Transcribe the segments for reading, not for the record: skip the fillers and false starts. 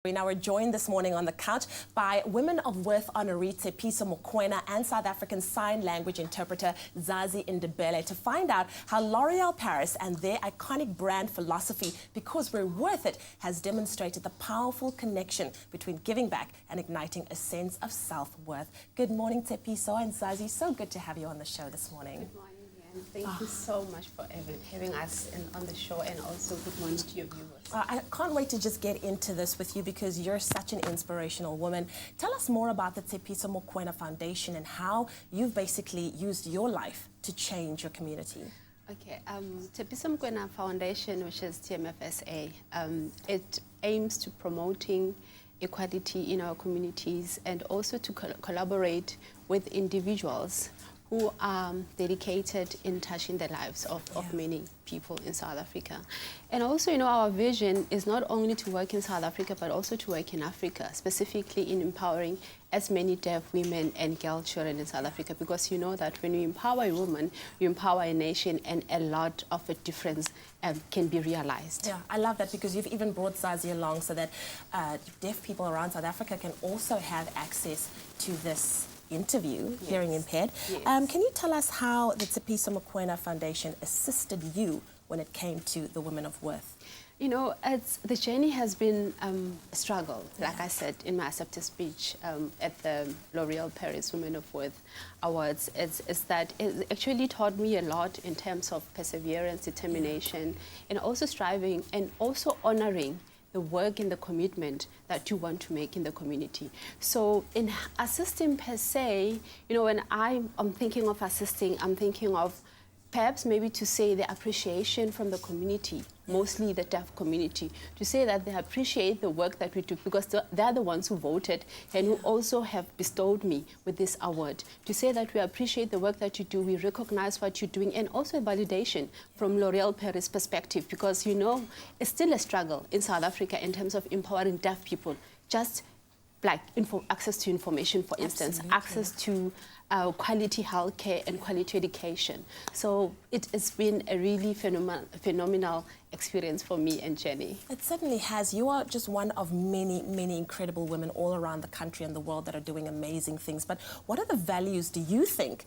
Now we're joined this morning on the couch by Women of Worth honoree Expresso Mokoena and South African Sign Language interpreter Zazi Ndebele to find out how L'Oreal Paris and their iconic brand philosophy, because we're worth it, has demonstrated the powerful connection between giving back and igniting a sense of self-worth. Good morning, Expresso and Zazi. So good to have you on the show this morning. Good morning. And thank you so much for having us on the show, and also good morning to your viewers. I can't wait to just get into this with you because you're such an inspirational woman. Tell us more about the Expresso Mokoena Foundation and how you've basically used your life to change your community. Okay, Expresso Mokoena Foundation, which is TMFSA, it aims to promoting equality in our communities and also to collaborate with individuals who are dedicated in touching the lives of many people in South Africa. And also, our vision is not only to work in South Africa, but also to work in Africa, specifically in empowering as many deaf women and girl children in South Africa, because you know that when you empower a woman, you empower a nation, and a lot of a difference can be realized. Yeah, I love that, because you've even brought Zazi along so that deaf people around South Africa can also have access to this interview, yes. Hearing impaired. Yes. Can you tell us how the Expresso Mokoena Foundation assisted you when it came to the Women of Worth? The journey has been a struggle, like I said in my acceptance speech at the L'Oreal Paris Women of Worth Awards. It's that it actually taught me a lot in terms of perseverance, determination, and also striving and also honoring the work and the commitment that you want to make in the community. So in assisting per se, when I'm thinking of assisting, I'm thinking of perhaps maybe to say the appreciation from the community, mostly the deaf community, to say that they appreciate the work that we do, because they're the ones who voted and who also have bestowed me with this award. To say that we appreciate the work that you do, we recognize what you're doing, and also validation from L'Oreal Paris perspective, because it's still a struggle in South Africa in terms of empowering deaf people, just like access to information, for instance, absolutely. Access to quality healthcare and quality education. So it has been a really phenomenal experience for me and Jenny. It certainly has. You are just one of many, many incredible women all around the country and the world that are doing amazing things. But what are the values do you think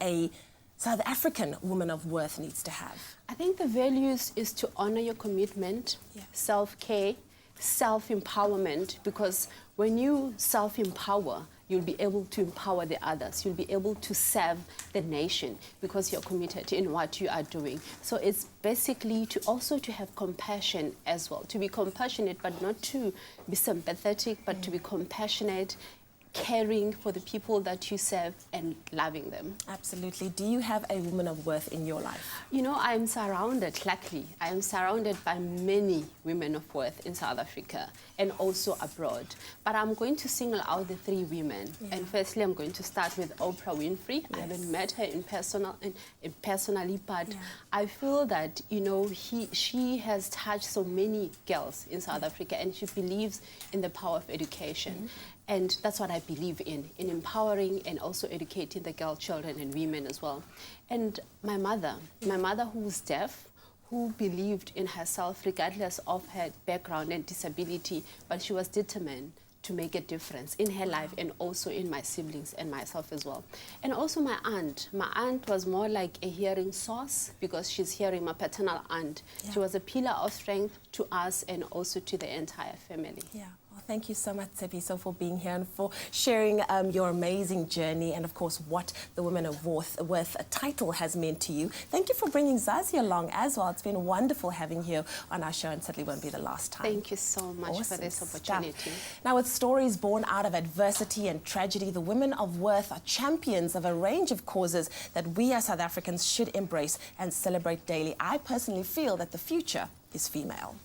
a South African woman of worth needs to have? I think the values is to honor your commitment, self-care, self-empowerment, because when you self-empower, you'll be able to empower the others. You'll be able to serve the nation because you're committed in what you are doing. So it's basically to have compassion as well, to be compassionate, but not to be sympathetic, but to be compassionate, caring for the people that you serve and loving them. Absolutely. Do you have a woman of worth in your life? I'm surrounded, luckily, I am surrounded by many women of worth in South Africa and also abroad. But I'm going to single out the three women. Yeah. And firstly, I'm going to start with Oprah Winfrey. Yes. I haven't met her personally, but I feel that, she has touched so many girls in South Africa, and she believes in the power of education. And that's what I believe in empowering and also educating the girl children and women as well. And my mother who's deaf, who believed in herself regardless of her background and disability, but she was determined to make a difference in her life and also in my siblings and myself as well. And also my aunt. My aunt was more like a hearing source, because she's hearing, my paternal aunt. Yeah. She was a pillar of strength to us and also to the entire family. Yeah. Thank you so much, Expresso, for being here and for sharing your amazing journey and, of course, what the Women of Worth title has meant to you. Thank you for bringing Zazi along as well. It's been wonderful having you on our show, and certainly won't be the last time. Thank you so much for this opportunity. Now, with stories born out of adversity and tragedy, the Women of Worth are champions of a range of causes that we as South Africans should embrace and celebrate daily. I personally feel that the future is female.